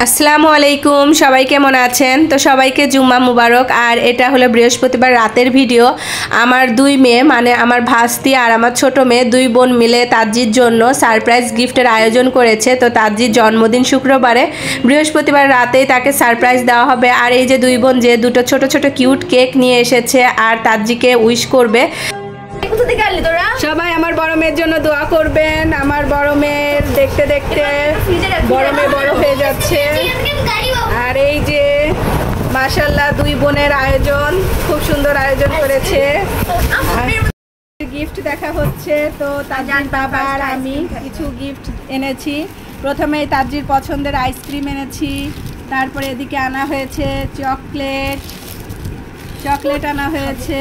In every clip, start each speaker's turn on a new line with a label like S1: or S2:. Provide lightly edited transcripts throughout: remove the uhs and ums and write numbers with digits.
S1: আসসালামু আলাইকুম, সবাই কেমন আছেন? তো সবাইকে জুম্মা মুবারক। আর এটা হলো বৃহস্পতিবার রাতের ভিডিও। আমার দুই মেয়ে মানে আমার ভাস্তি আর আমার ছোট মেয়ে দুই বোন মিলে তাজ্জির জন্য সারপ্রাইজ গিফটের আয়োজন করেছে। তো তাজ্জির জন্মদিন শুক্রবারে, বৃহস্পতিবার রাতেই তাকে সারপ্রাইজ দেওয়া হবে। আর এই যে দুই বোন যে দুটো ছোট ছোট কিউট কেক নিয়ে এসেছে আর তাজ্জিকে উইশ করবে। সবাই আমার বড় মেয়ের জন্য দোয়া করবেন। আমার বড় মেয়ের দেখতে দেখতে বড় মেয়ে বড় হয়ে যাচ্ছে। আর এই যে মাশাআল্লাহ দুই বোনের আয়োজন, খুব সুন্দর আয়োজন করেছে। গিফট দেখা হচ্ছে। তো তাজ্জির বাবা আর আমি কিছু গিফট এনেছি। প্রথমেই তাজ্জির পছন্দের আইসক্রিম এনেছি, তারপরে এদিকে আনা হয়েছে চকলেট আনা হয়েছে,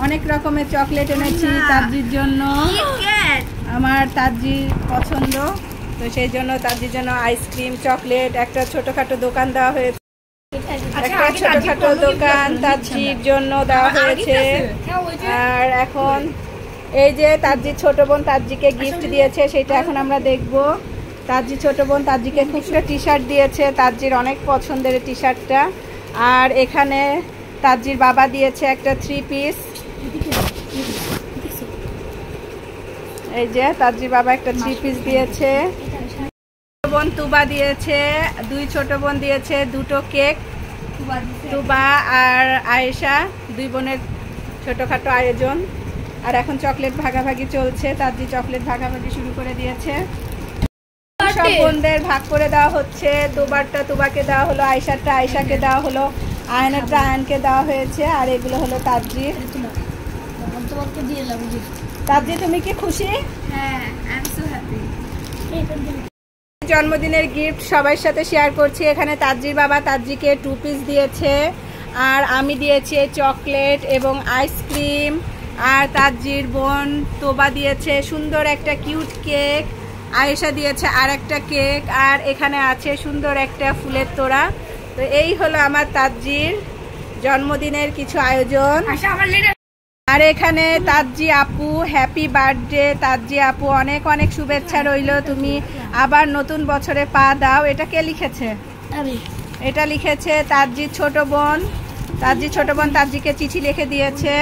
S1: অনেক রকমের চকলেট এনেছি তাজ্জির জন্য। আমার তাজ্জির পছন্দ, তো সেই জন্য তাজ্জির জন্য আইসক্রিম চকলেট একটা ছোটখাটো দোকান দেওয়া হয়েছে। একটা ছোটখাটো দোকান তাজ্জির জন্য দেওয়া হয়েছে। আর এখন এই যে তাজ্জির ছোট বোন তাজ্জিকে গিফট দিয়েছে, সেটা এখন আমরা দেখব। তাজ্জির ছোট বোন তাজ্জিকে খুব একটা টি শার্ট দিয়েছে, তাজ্জির অনেক পছন্দের টি শার্টটা। আর এখানে তাজ্জির বাবা দিয়েছে একটা 3 পিস। এই যে তাজ্জির বাবা একটা 3 পিস দিয়েছে। বোন তুবা দিয়েছে, দুই ছোট বোন দিয়েছে দুটো কেক। তুবা আর আয়েশা দুই বোনের ছোটখাটো আয়োজন। আর এখন চকলেট ভাগাভাগি চলছে, তাজ্জি চকলেট ভাগাভাগি শুরু করে দিয়েছে। সব বোনদের ভাগ করে দেওয়া হচ্ছে। তুবারটা তুবাকে দেওয়া হলো, আয়েশারটা আয়েশাকে দেওয়া হলো, আয়নারটা আয়নকে দেওয়া হয়েছে। আর এগুলো হলো তাজ্জির। তাজ্জি তুমি কি খুশি?
S2: হ্যাঁ, আই এম সো হ্যাপি।
S1: জন্মদিনের গিফট সবার সাথে শেয়ার করছি। এখানে তাজ্জির বাবা তাজ্জিকে 2 পিস দিয়েছে, আর আমি দিয়েছি চকলেট এবং আইসক্রিম। আর তাজ্জির বোন তোবা দিয়েছে সুন্দর একটা কিউট কেক, আয়েশা দিয়েছে আর একটা কেক, আর এখানে আছে সুন্দর একটা ফুলের তোড়া। তো এই হলো আমার তাজ্জির জন্মদিনের কিছু আয়োজন। আর এখানে তাজ্জি আপু হ্যাপি বার্থডে। তাজ্জি আপু অনেক অনেক শুভেচ্ছা রইল, তুমি আবার নতুন বছরে পা দাও। এটা কে লিখেছে? এটা লিখেছে তাজ্জির ছোট বোন। তাজ্জির ছোট বোন তাজ্জিকে চিঠি লিখে দিয়েছে।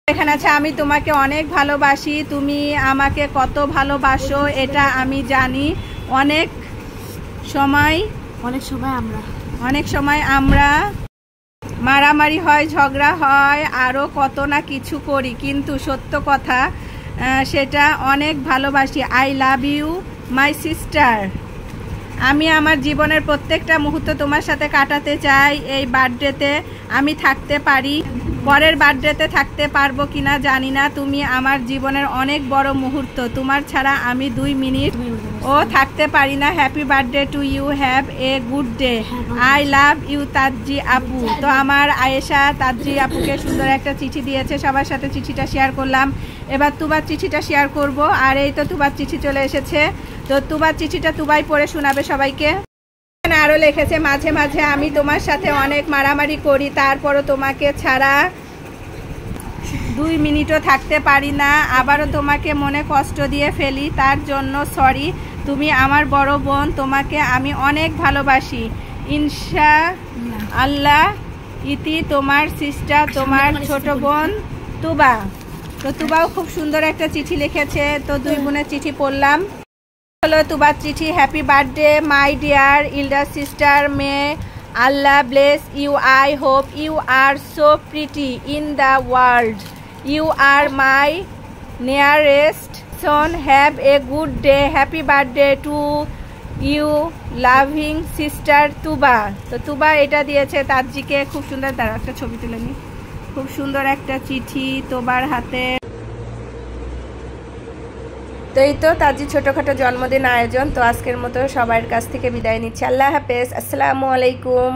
S1: এখানে আছে আমি তোমাকে অনেক ভালোবাসি, তুমি আমাকে কত ভালোবাসো এটা আমি জানি। অনেক সময় আমরা মারামারি হয়, ঝগড়া হয়, আরও কত না কিছু করি, কিন্তু সত্য কথা সেটা অনেক ভালোবাসি। I love you my sister. আমি আমার জীবনের প্রত্যেকটা মুহূর্ত তোমার সাথে কাটাতে চাই। এই বার্থডেতে আমি থাকতে পারি, পরের বার্থডেতে থাকতে পারবো কিনা জানি না। তুমি আমার জীবনের অনেক বড় মুহূর্ত, তোমার ছাড়া আমি 2 মিনিট ও থাকতে পারি না। Happy birthday to you, have a good day, I love you Tajji আপু। তো আমার আয়েশা তাজ্জি আপুকে সুন্দর একটা চিঠি দিয়েছে, সবার সাথে চিঠিটা শেয়ার করলাম। এবার তুবার চিঠিটা শেয়ার করব। আর এই তো তুবার চিঠি চলে এসেছে। তো তুবার চিঠিটা তুবাই পড়ে শোনাবে সবাইকে। আরও লিখেছে, মাঝে মাঝে আমি তোমার সাথে অনেক মারামারি করি, তারপরও তোমাকে ছাড়া 2 মিনিটও থাকতে পারি না। আবারও তোমাকে মনে কষ্ট দিয়ে ফেলি, তার জন্য সরি। তুমি আমার বড় বোন, তোমাকে আমি অনেক ভালোবাসি। ইনশাআল্লাহ ইতি তোমার সিস্টার, তোমার ছোট বোন তুবা। তো তুবাও খুব সুন্দর একটা চিঠি লিখেছে। তো 2 বোনের চিঠি পড়লাম। হলো তুবার চিঠি। Happy birthday my dear elder sister, may Allah bless you, I hope you are so pretty in the world, you are my nearest son, have a good day, happy birthday to you loving sister Tuba. তো তুবা এটা দিয়েছে তাজ্জিকে। খুব সুন্দর, তার একটা ছবি তুলে নি। খুব সুন্দর একটা চিঠি তোবার হাতে। তো এই তো তাজ্জির ছোটোখাটো জন্মদিন আয়োজন। তো আজকের মতো সবার কাছ থেকে বিদায় নিচ্ছি। আল্লাহ হাফেজ, আসসালামু আলাইকুম।